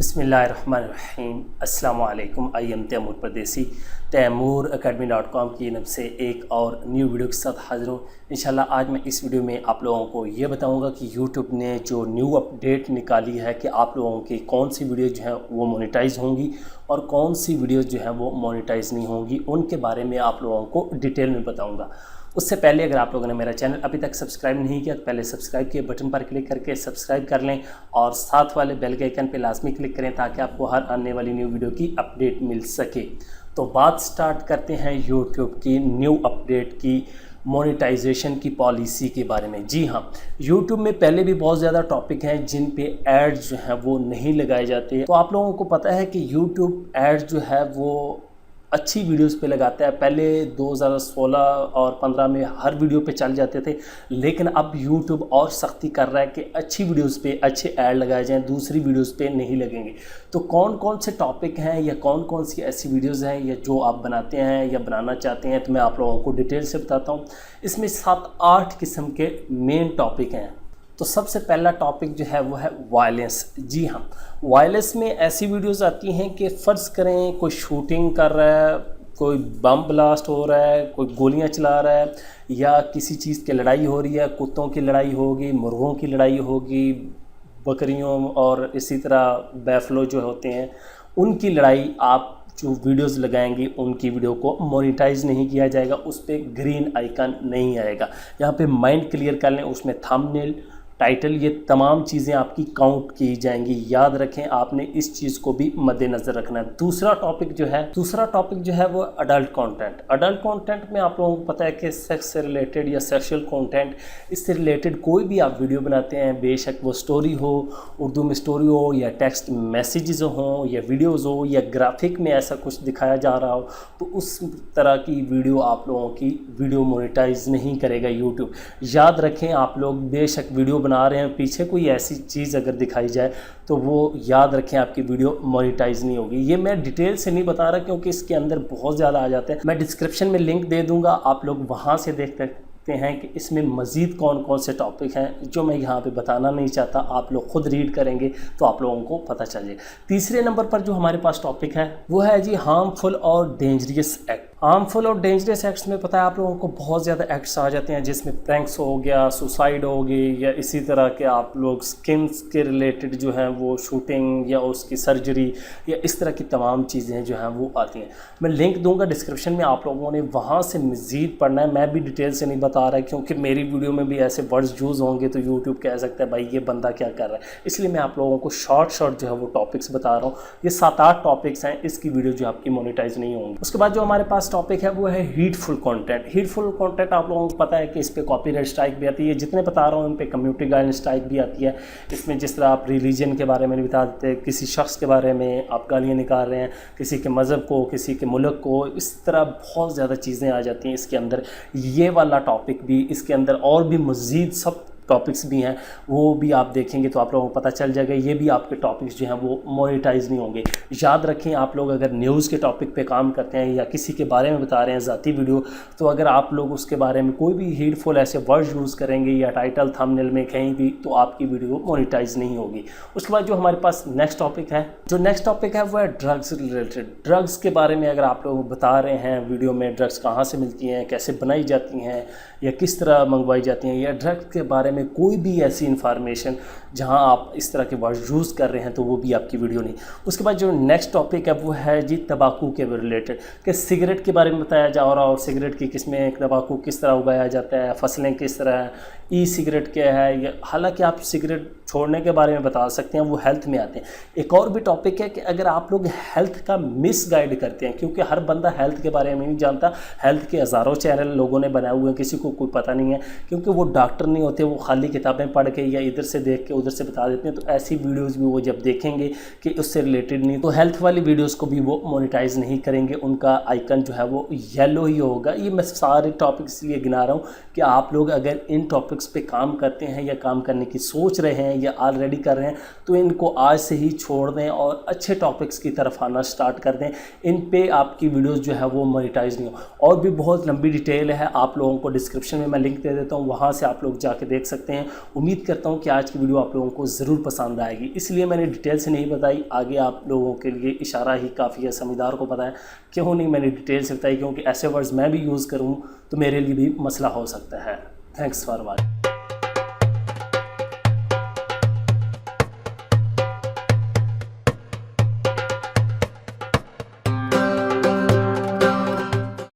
बिस्मिल्लाहिर्रहमानिर्रहीम अस्सलामुअलैकुम। I am Taimur परदेसी तैमूरacademy.com की तरफ से एक और न्यू वीडियो के साथ हाज़िर हूँ। इंशाल्लाह आज मैं इस वीडियो में आप लोगों को ये बताऊंगा कि यूट्यूब ने जो न्यू अपडेट निकाली है कि आप लोगों की कौन सी वीडियो जो है वो मोनेटाइज होंगी और कौन सी वीडियो जो है वो मोनेटाइज नहीं होंगी, उनके बारे में आप लोगों को डिटेल में बताऊँगा। उससे पहले अगर आप लोगों ने मेरा चैनल अभी तक सब्सक्राइब नहीं किया तो पहले सब्सक्राइब के बटन पर क्लिक करके सब्सक्राइब कर लें और साथ वाले बेल के आइकन पर लाजमी क्लिक करें ताकि आपको हर आने वाली न्यू वीडियो की अपडेट मिल सके। तो बात स्टार्ट करते हैं यूट्यूब की न्यू अपडेट की मोनेटाइजेशन की पॉलिसी के बारे में। जी हाँ, यूट्यूब में पहले भी बहुत ज़्यादा टॉपिक हैं जिन पे एड्स जो हैं वो नहीं लगाए जाते। तो आप लोगों को पता है कि यूट्यूब एड्स जो है वो अच्छी वीडियोस पे लगाता है। पहले 2016 और 15 में हर वीडियो पे चल जाते थे, लेकिन अब यूट्यूब और सख्ती कर रहा है कि अच्छी वीडियोस पे अच्छे ऐड लगाए जाएं, दूसरी वीडियोस पे नहीं लगेंगे। तो कौन कौन से टॉपिक हैं या कौन कौन सी ऐसी वीडियोस हैं या जो आप बनाते हैं या बनाना चाहते हैं, तो मैं आप लोगों को डिटेल से बताता हूँ। इसमें 7-8 किस्म के मेन टॉपिक हैं। तो सबसे पहला टॉपिक जो है वो है वायलेंस। जी हाँ, वायलेंस में ऐसी वीडियोस आती हैं कि फ़र्ज़ करें कोई शूटिंग कर रहा है, कोई बम ब्लास्ट हो रहा है, कोई गोलियां चला रहा है या किसी चीज़ की लड़ाई हो रही है, कुत्तों की लड़ाई होगी, मुर्गों की लड़ाई होगी, बकरियों और इसी तरह बैफलो जो होते हैं उनकी लड़ाई आप जो वीडियोस लगाएंगे उनकी वीडियो को मोनेटाइज नहीं किया जाएगा, उस पर ग्रीन आइकन नहीं आएगा। यहाँ पे माइंड क्लियर कर लें, उसमें थंबनेल, टाइटल, ये तमाम चीज़ें आपकी काउंट की जाएंगी। याद रखें, आपने इस चीज़ को भी मद्देनज़र रखना है। दूसरा टॉपिक जो है वो अडल्ट कंटेंट। अडल्ट कंटेंट में आप लोगों को पता है कि सेक्स से रिलेटेड या सेक्सुअल कंटेंट, इससे रिलेटेड कोई भी आप वीडियो बनाते हैं, बेशक वो स्टोरी हो, उर्दू में स्टोरी हो या टेक्स्ट मैसेजेस हो या वीडियोज़ हो या ग्राफिक में ऐसा कुछ दिखाया जा रहा हो, तो उस तरह की वीडियो आप लोगों की वीडियो मोनेटाइज नहीं करेगा यूट्यूब। याद रखें, आप लोग बेशक वीडियो बना रहे हैं, पीछे कोई ऐसी चीज़ अगर दिखाई जाए तो वो याद रखें आपकी वीडियो मोनेटाइज नहीं होगी। ये मैं डिटेल से नहीं बता रहा क्योंकि इसके अंदर बहुत ज़्यादा आ जाते हैं। मैं डिस्क्रिप्शन में लिंक दे दूंगा, आप लोग वहाँ से देख सकते हैं कि इसमें मज़ीद कौन कौन से टॉपिक हैं जो मैं यहाँ पे बताना नहीं चाहता। आप लोग खुद रीड करेंगे तो आप लोगों को पता चल जाए। तीसरे नंबर पर जो हमारे पास टॉपिक है वो है जी हार्मफुल और डेंजरस एक्ट। हार्मफुल और डेंजरस एक्ट्स में पता है आप लोगों को बहुत ज़्यादा एक्ट्स आ जाते हैं जिसमें प्रैंक्स हो गया, सुसाइड हो गई या इसी तरह के आप लोग स्किन्स के रिलेटेड जो हैं वो शूटिंग या उसकी सर्जरी या इस तरह की तमाम चीज़ें जो हैं वो आती हैं। मैं लिंक दूंगा डिस्क्रिप्शन में, आप लोगों ने वहाँ से मज़ीद पढ़ना है। मैं भी डिटेल से नहीं बता रहा क्योंकि मेरी वीडियो में भी ऐसे वर्ड्स यूज़ होंगे तो यूट्यूब कह सकता है भाई ये बंदा क्या कर रहा है, इसलिए मैं आप लोगों को शॉर्ट जो है वो टॉपिक्स बता रहा हूँ। ये 7-8 टॉपिक्स हैं, इसकी वीडियो जो आपकी मोनेटाइज नहीं होंगी। उसके बाद जो हमारे पास टॉपिक है वो है हीटफुल कंटेंट। हीटफुल कंटेंट आप लोगों को पता है कि इस पे कॉपीराइट स्ट्राइक भी आती है। जितने बता रहा हूँ इन पे कम्युनिटी गाइडलाइन स्ट्राइक भी आती है। इसमें जिस तरह आप रिलीजन के बारे में बता देते हैं, किसी शख्स के बारे में आप गालियाँ निकाल रहे हैं, किसी के मज़हब को, किसी के मुल्क को, इस तरह बहुत ज़्यादा चीज़ें आ जाती हैं इसके अंदर। ये वाला टॉपिक भी इसके अंदर और भी मज़ीद सब टॉपिक्स भी हैं, वो भी आप देखेंगे तो आप लोगों को पता चल जाएगा। ये भी आपके टॉपिक्स जो हैं वो मोनेटाइज नहीं होंगे। याद रखें, आप लोग अगर न्यूज़ के टॉपिक पे काम करते हैं या किसी के बारे में बता रहे हैं ज़ाती वीडियो, तो अगर आप लोग उसके बारे में कोई भी हीटफुल ऐसे वर्ड यूज़ करेंगे या टाइटल थंबनेल में कहीं भी, तो आपकी वीडियो मोनेटाइज नहीं होगी। उसके बाद जो हमारे पास नेक्स्ट टॉपिक है वो है ड्रग्स रिलेटेड। ड्रग्स के बारे में अगर आप लोग बता रहे हैं वीडियो में ड्रग्स कहाँ से मिलती हैं, कैसे बनाई जाती हैं या किस तरह मंगवाई जाती हैं, या ड्रग्स के बारे में कोई भी ऐसी इंफॉर्मेशन जहां आप इस तरह के वर्ड यूज़ कर रहे हैं, तो वो भी आपकी वीडियो नहीं। उसके बाद जो नेक्स्ट टॉपिक है वो है जी तंबाकू के रिलेटेड, कि सिगरेट के बारे में बताया जा रहा है और सिगरेट की किस्में, तंबाकू किस तरह उगाया जाता है, फसलें किस तरह है, ई सिगरेट क्या है। हालांकि आप सिगरेट छोड़ने के बारे में बता सकते हैं, वो हेल्थ में आते हैं। एक और भी टॉपिक है कि अगर आप लोग हेल्थ का मिस गाइड करते हैं, क्योंकि हर बंदा हेल्थ के बारे में नहीं जानता। हेल्थ के हज़ारों चैनल लोगों ने बनाए हुए हैं, किसी को कोई पता नहीं है क्योंकि वो डॉक्टर नहीं होते, वो खाली किताबें पढ़ के या इधर से देख के उधर से बता देते हैं। तो ऐसी वीडियोस भी वो जब देखेंगे कि उससे रिलेटेड नहीं, तो हेल्थ वाली वीडियोस को भी वो मोनेटाइज नहीं करेंगे, उनका आइकन जो है वो येलो ही होगा। ये मैं सारे टॉपिक्स इसलिए गिना रहा हूँ कि आप लोग अगर इन टॉपिक्स पे काम करते हैं या काम करने की सोच रहे हैं या ऑलरेडी कर रहे हैं, तो इनको आज से ही छोड़ दें और अच्छे टॉपिक्स की तरफ आना स्टार्ट कर दें। इन पे आपकी वीडियोस जो है वो मोनेटाइज नहीं हो। और भी बहुत लंबी डिटेल है, आप लोगों को डिस्क्रिप्शन में मैं लिंक दे देता हूँ, वहाँ से आप लोग जाके देख सकते हैं। उम्मीद करता हूँ कि आज की वीडियो आप लोगों को ज़रूर पसंद आएगी, इसलिए मैंने डिटेल से नहीं बताई। आगे आप लोगों के लिए इशारा ही काफ़ी है, समझदार को पता है क्यों नहीं मैंने डिटेल से बताई, क्योंकि ऐसे वर्ड्स मैं भी यूज़ करूँ तो मेरे लिए भी मसला हो सकता है। Thanks for watching.